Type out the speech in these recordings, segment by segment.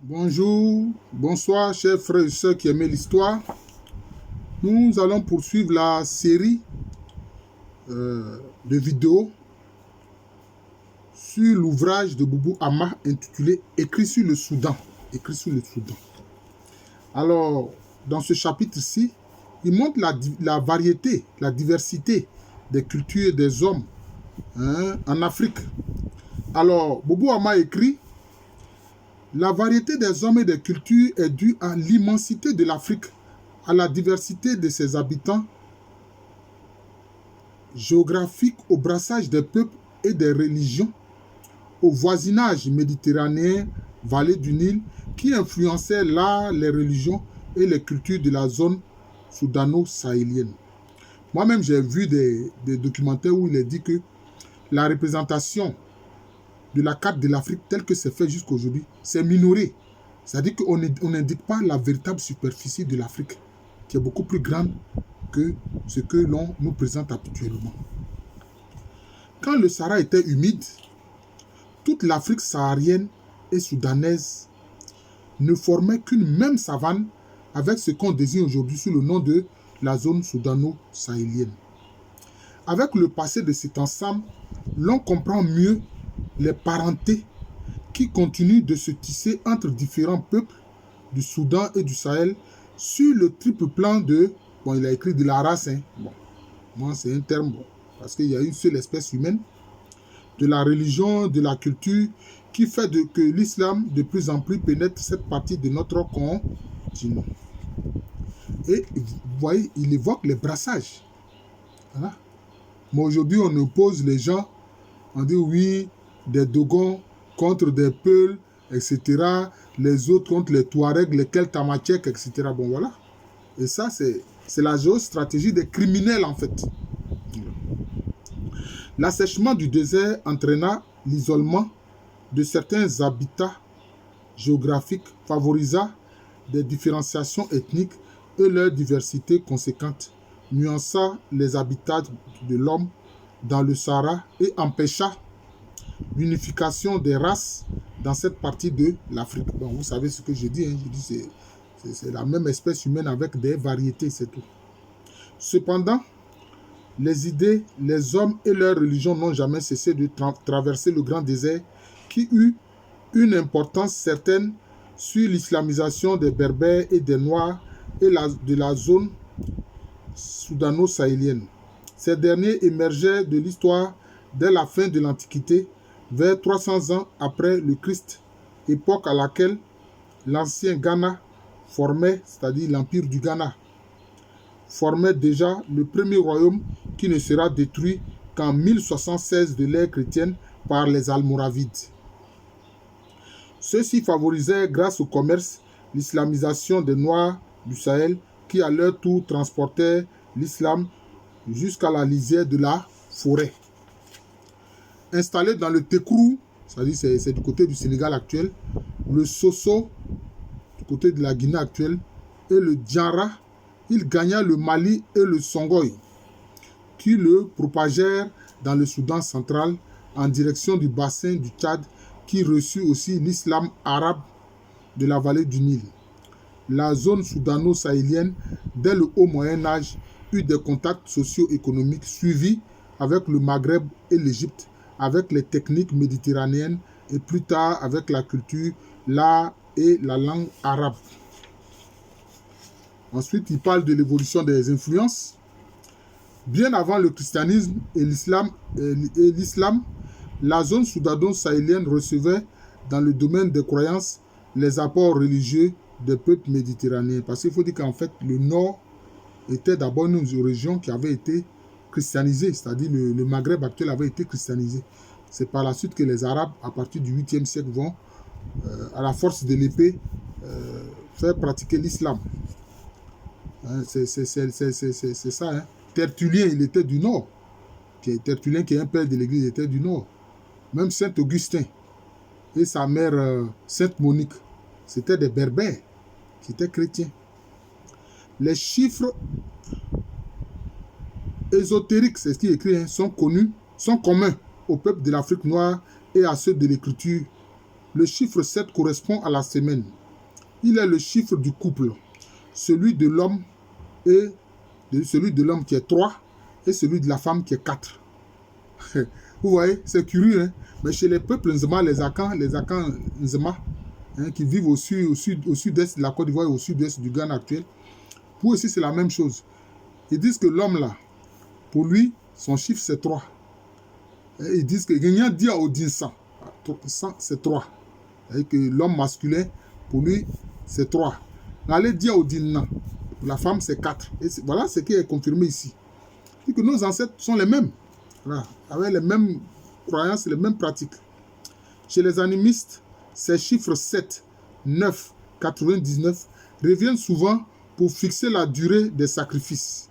Bonjour, bonsoir, chers frères et sœurs qui aiment l'histoire. Nous allons poursuivre la série de vidéos sur l'ouvrage de Boubou Hama intitulé Écrit sur le Soudan. Écrit sur le Soudan. Alors, dans ce chapitre-ci, il montre la variété, la diversité des cultures et des hommes en Afrique. Alors, Boubou Hama écrit: la variété des hommes et des cultures est due à l'immensité de l'Afrique, à la diversité de ses habitants géographiques, au brassage des peuples et des religions, au voisinage méditerranéen, vallée du Nil, qui influençait l'art, les religions et les cultures de la zone soudano-sahélienne. Moi-même, j'ai vu des documentaires où il est dit que la représentation de la carte de l'Afrique telle que c'est fait jusqu'à aujourd'hui, c'est minoré. C'est-à-dire qu'on n'indique pas la véritable superficie de l'Afrique, qui est beaucoup plus grande que ce que l'on nous présente actuellement. Quand le Sahara était humide, toute l'Afrique saharienne et soudanaise ne formait qu'une même savane avec ce qu'on désigne aujourd'hui sous le nom de la zone soudano-sahélienne. Avec le passé de cet ensemble, l'on comprend mieux les parentés qui continuent de se tisser entre différents peuples du Soudan et du Sahel sur le triple plan de... Bon, il a écrit de la race, Bon, moi, c'est un terme, parce qu'il y a une seule espèce humaine, de la religion, de la culture, qui fait que l'islam de plus en plus pénètre cette partie de notre continent. Et vous voyez, il évoque les brassages. Voilà. Mais aujourd'hui, on oppose les gens, on dit oui, des Dogons contre des Peuls, etc. Les autres contre les Touaregs, les Keltamachèques, etc. Bon, voilà. Et ça, c'est la géostratégie des criminels, en fait. L'assèchement du désert entraîna l'isolement de certains habitats géographiques, favorisa des différenciations ethniques et leur diversité conséquente, nuança les habitats de l'homme dans le Sahara et empêcha l'unification des races dans cette partie de l'Afrique. Bon, vous savez ce que je dis, je dis c'est la même espèce humaine avec des variétés, c'est tout. Cependant, les idées, les hommes et leurs religions n'ont jamais cessé de traverser le grand désert qui eut une importance certaine sur l'islamisation des Berbères et des Noirs et de la zone soudano-sahélienne. Ces derniers émergeaient de l'histoire dès la fin de l'Antiquité, vers 300 ans après le Christ, époque à laquelle l'ancien Ghana formait, c'est-à-dire l'empire du Ghana, formait déjà le premier royaume qui ne sera détruit qu'en 1076 de l'ère chrétienne par les Almoravides. Ceux-ci favorisaient, grâce au commerce, l'islamisation des Noirs du Sahel qui à leur tour transportaient l'islam jusqu'à la lisière de la forêt. Installé dans le Tekrou, c'est-à-dire c'est du côté du Sénégal actuel, le Soso, du côté de la Guinée actuelle, et le Diara, il gagna le Mali et le Songoï, qui le propagèrent dans le Soudan central en direction du bassin du Tchad, qui reçut aussi l'islam arabe de la vallée du Nil. La zone soudano-sahélienne, dès le haut Moyen-Âge, eut des contacts socio-économiques suivis avec le Maghreb et l'Égypte, avec les techniques méditerranéennes et plus tard avec la culture, l'art et la langue arabe. Ensuite, il parle de l'évolution des influences. Bien avant le christianisme et l'islam, la zone soudano-sahélienne recevait dans le domaine des croyances les apports religieux des peuples méditerranéens. Parce qu'il faut dire qu'en fait, le nord était d'abord une région qui avait été christianisée, c'est-à-dire le Maghreb actuel avait été christianisé. C'est par la suite que les Arabes, à partir du 8e siècle, vont, à la force de l'épée, faire pratiquer l'islam. C'est ça. Tertullien, il était du nord. Tertullien, qui est un père de l'église, était du nord. Même Saint Augustin et sa mère Sainte Monique, c'était des Berbères qui étaient chrétiens. Les chiffres ésotériques, c'est ce qui est écrit, sont communs au peuple de l'Afrique noire et à ceux de l'écriture Le chiffre 7 correspond à la semaine. Il est le chiffre du couple, celui de l'homme qui est 3 et celui de la femme qui est 4. Vous voyez, c'est curieux, hein? Mais chez les peuples Nzema, les Akans Nzema, hein, qui vivent au sud-est de la Côte d'Ivoire et au sud-est du Ghana actuel, pour eux aussi c'est la même chose. Ils disent que l'homme là, pour lui, son chiffre c'est 3. Et ils disent que Gagnon dit à Odin 100 c'est 3. Et que l'homme masculin, pour lui, c'est 3. Allez dire Odin non. Pour la femme, c'est 4. Et voilà ce qui est confirmé ici. Et que nos ancêtres sont les mêmes. Voilà, avec les mêmes croyances, les mêmes pratiques. Chez les animistes, ces chiffres 7, 9, 99 reviennent souvent pour fixer la durée des sacrifices.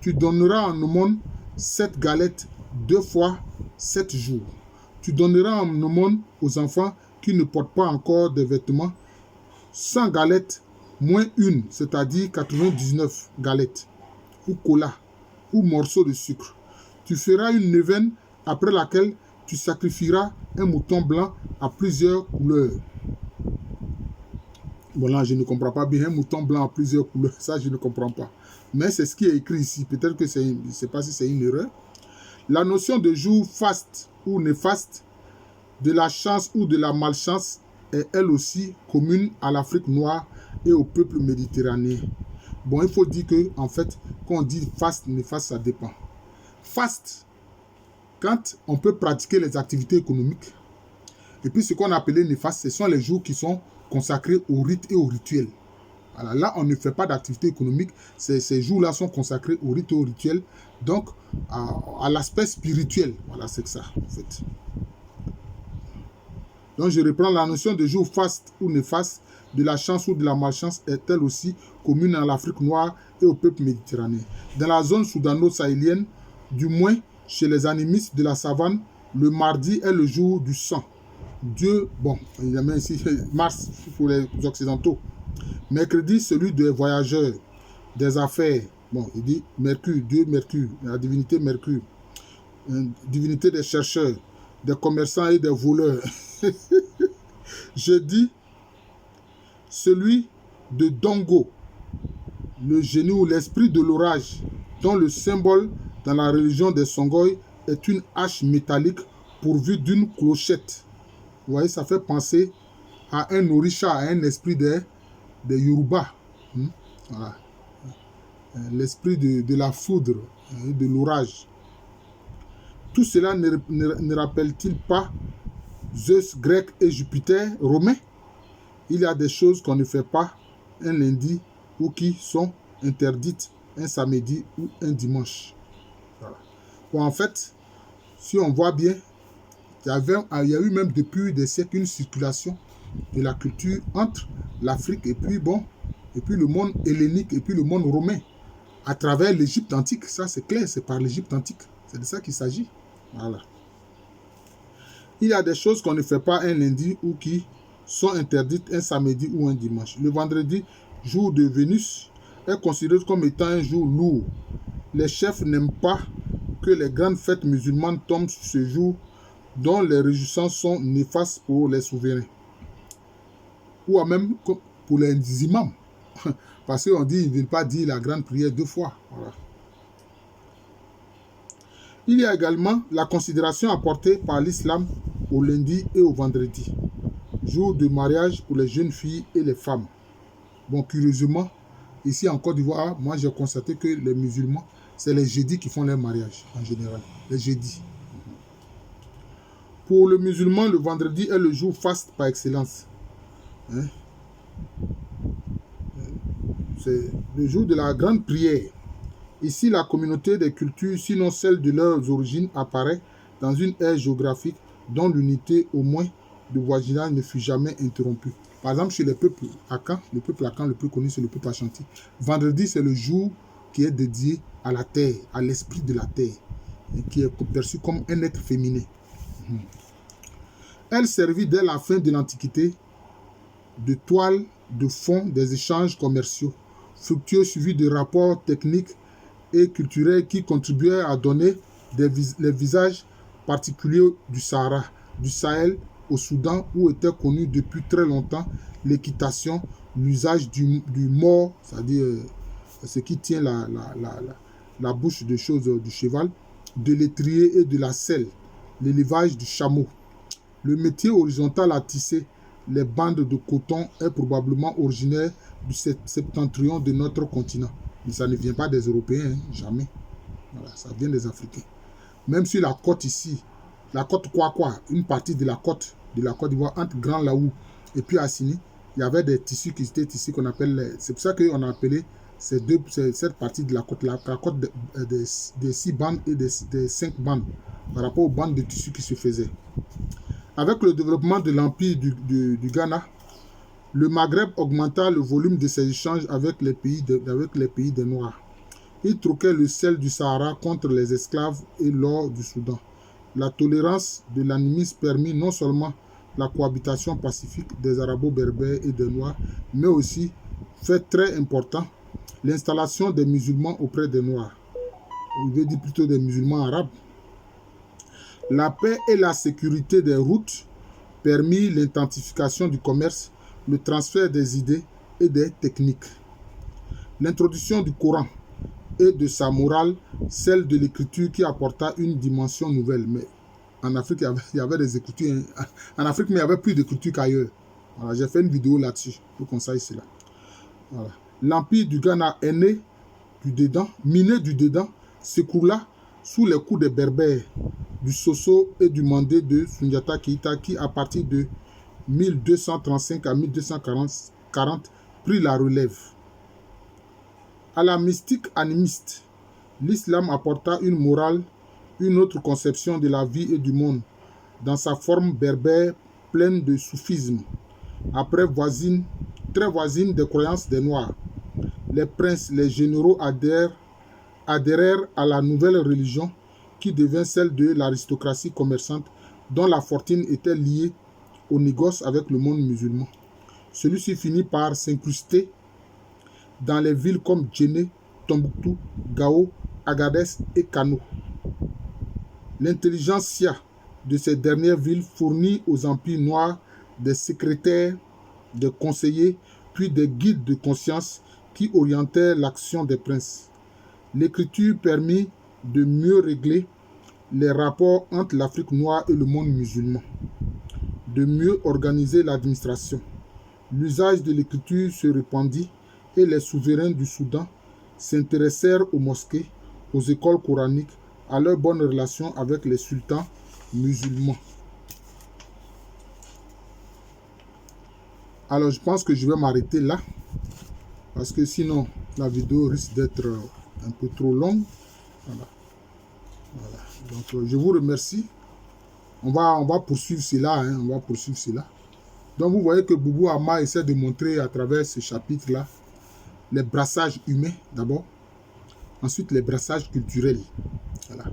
Tu donneras en aumône 7 galettes 2 fois 7 jours. Tu donneras en aumône aux enfants qui ne portent pas encore de vêtements 100 galettes moins une, c'est-à-dire 99 galettes, ou cola, ou morceaux de sucre. Tu feras une neuvaine après laquelle tu sacrifieras un mouton blanc à plusieurs couleurs. Bon là, je ne comprends pas bien un mouton blanc à plusieurs couleurs, ça je ne comprends pas. Mais c'est ce qui est écrit ici, peut-être que c'est, je ne sais pas si c'est une erreur. La notion de jour faste ou néfaste, de la chance ou de la malchance est elle aussi commune à l'Afrique noire et au peuple méditerranéen. Bon, il faut dire que, en fait, quand on dit faste, néfaste, ça dépend. Faste, quand on peut pratiquer les activités économiques. Et puis ce qu'on appelait néfaste, ce sont les jours qui sont consacrés au rite et au rituel. Voilà, là, on ne fait pas d'activité économique. Ces jours-là sont consacrés au rite et au rituel. Donc, à l'aspect spirituel. Voilà, c'est ça, en fait. Donc, je reprends la notion de jour faste ou néfaste, de la chance ou de la malchance est elle aussi commune à l'Afrique noire et au peuple méditerranéen. Dans la zone soudano-sahélienne, du moins chez les animistes de la savane, le mardi est le jour du sang. Dieu, bon, il y a même ici Mars pour les occidentaux. Mercredi, celui des voyageurs, des affaires. Bon, il dit Mercure, Dieu Mercure, la divinité Mercure. Divinité des chercheurs, des commerçants et des voleurs. Jeudi, celui de Dongo, le génie ou l'esprit de l'orage, dont le symbole dans la religion des Songhai est une hache métallique pourvue d'une clochette. Vous voyez, ça fait penser à un orisha, à un esprit des Yoruba. Voilà. L'esprit de la foudre, de l'orage. Tout cela ne rappelle-t-il pas Zeus grec et Jupiter romain? Il y a des choses qu'on ne fait pas un lundi ou qui sont interdites un samedi ou un dimanche. Voilà. Bon, en fait, si on voit bien, il y a eu même depuis des siècles une circulation de la culture entre l'Afrique et puis le monde hellénique et puis le monde romain à travers l'Égypte antique. Ça, c'est clair, c'est par l'Égypte antique. C'est de ça qu'il s'agit. Voilà. Il y a des choses qu'on ne fait pas un lundi ou qui sont interdites un samedi ou un dimanche. Le vendredi, jour de Vénus, est considéré comme étant un jour lourd. Les chefs n'aiment pas que les grandes fêtes musulmanes tombent sur ce jour dont les réjouissances sont néfastes pour les souverains. Ou même pour les imams. Parce qu'on dit qu'ils ne veulent pas dire la grande prière 2 fois. Voilà. Il y a également la considération apportée par l'islam au lundi et au vendredi, jour de mariage pour les jeunes filles et les femmes. Bon, curieusement, ici en Côte d'Ivoire, moi j'ai constaté que les musulmans, c'est les jeudis qui font leur mariage en général, les jeudis. Pour le musulman, le vendredi est le jour faste par excellence. C'est le jour de la grande prière. Ici, la communauté des cultures, sinon celle de leurs origines, apparaît dans une ère géographique dont l'unité, au moins, de voisinage ne fut jamais interrompue. Par exemple, chez les peuples Akan, le peuple Akan le plus connu, c'est le peuple Ashanti. Vendredi, c'est le jour qui est dédié à la terre, à l'esprit de la terre, et qui est perçu comme un être féminin. Elle servit dès la fin de l'Antiquité de toile de fond des échanges commerciaux, fructueux suivis de rapports techniques et culturels qui contribuaient à donner les visages particuliers du Sahara, du Sahel au Soudan où était connu depuis très longtemps l'équitation, l'usage du mors, c'est-à-dire ce qui tient la bouche de choses du cheval, de l'étrier et de la selle, l'élevage du chameau. Le métier horizontal à tisser les bandes de coton est probablement originaire du septentrion de notre continent. Mais ça ne vient pas des Européens, hein, jamais. Voilà, ça vient des Africains. Même si la côte ici, la côte Kwakwa, une partie de la côte d'Ivoire, entre Grand Laou et puis Assini, il y avait des tissus qui étaient tissés qu'on appelle... C'est pour ça qu'on a appelé cette partie de la côte des 6 bandes et des 5 bandes par rapport aux bandes de tissus qui se faisaient. Avec le développement de l'empire du Ghana, le Maghreb augmenta le volume de ses échanges avec les pays des Noirs. Il troquait le sel du Sahara contre les esclaves et l'or du Soudan. La tolérance de l'animisme permit non seulement la cohabitation pacifique des Arabo-Berbères et des Noirs, mais aussi, fait très important, l'installation des musulmans auprès des Noirs. On veut dire plutôt des musulmans arabes. La paix et la sécurité des routes permit l'intensification du commerce, le transfert des idées et des techniques. L'introduction du Coran et de sa morale, celle de l'écriture qui apporta une dimension nouvelle. Mais en Afrique, il y avait des écritures. En Afrique, mais il y avait plus d'écriture qu'ailleurs. Voilà, j'ai fait une vidéo là-dessus pour qu'on sache cela. Voilà. L'empire du Ghana est né du dedans, miné du dedans, s'écroula sous les coups des Berbères, du Soso et du Mandé de Sundiata Keïta qui, à partir de 1235 à 1240, prit la relève. À la mystique animiste, l'islam apporta une morale, une autre conception de la vie et du monde, dans sa forme berbère pleine de soufisme, très voisine des croyances des Noirs. Les princes, les généraux adhérèrent à la nouvelle religion qui devint celle de l'aristocratie commerçante dont la fortune était liée au négoce avec le monde musulman. Celui-ci finit par s'incruster dans les villes comme Djenné, Tombouctou, Gao, Agadez et Kano. L'intelligentsia de ces dernières villes fournit aux empires noirs des secrétaires, des conseillers, puis des guides de conscience qui orientaient l'action des princes. L'écriture permit de mieux régler les rapports entre l'Afrique noire et le monde musulman, de mieux organiser l'administration. L'usage de l'écriture se répandit et les souverains du Soudan s'intéressèrent aux mosquées, aux écoles coraniques, à leurs bonnes relations avec les sultans musulmans. Alors je pense que je vais m'arrêter là, parce que sinon la vidéo risque d'être un peu trop longue. Voilà. Donc je vous remercie. On va poursuivre cela. On va poursuivre cela. Donc vous voyez que Boubou Ama essaie de montrer à travers ce chapitre-là les brassages humains d'abord, ensuite les brassages culturels. Voilà.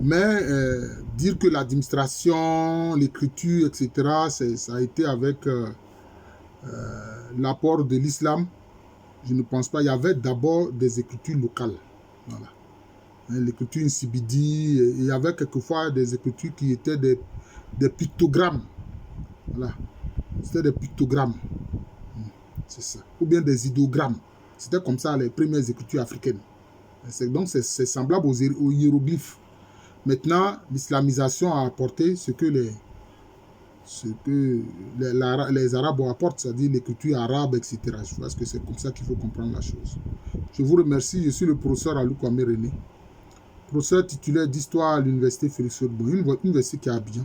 Mais dire que l'administration, l'écriture, etc., ça a été avec l'apport de l'islam, je ne pense pas. Il y avait d'abord des écritures locales. Voilà. L'écriture Nsibidi, il y avait quelquefois des écritures qui étaient des pictogrammes. Voilà. C'était des pictogrammes. C'est ça. Ou bien des idéogrammes. C'était comme ça les premières écritures africaines. Donc c'est semblable aux hiéroglyphes. Maintenant, l'islamisation a apporté ce que les Arabes apportent, c'est-à-dire l'écriture arabe, etc. Je pense que c'est comme ça qu'il faut comprendre la chose. Je vous remercie. Je suis le professeur Alou Kwame René, professeur titulaire d'histoire à l'université Félix-Houphouët-Boigny, une université qui est à Abidjan,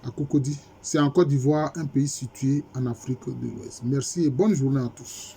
à Cocody. C'est en Côte d'Ivoire, un pays situé en Afrique de l'Ouest. Merci et bonne journée à tous.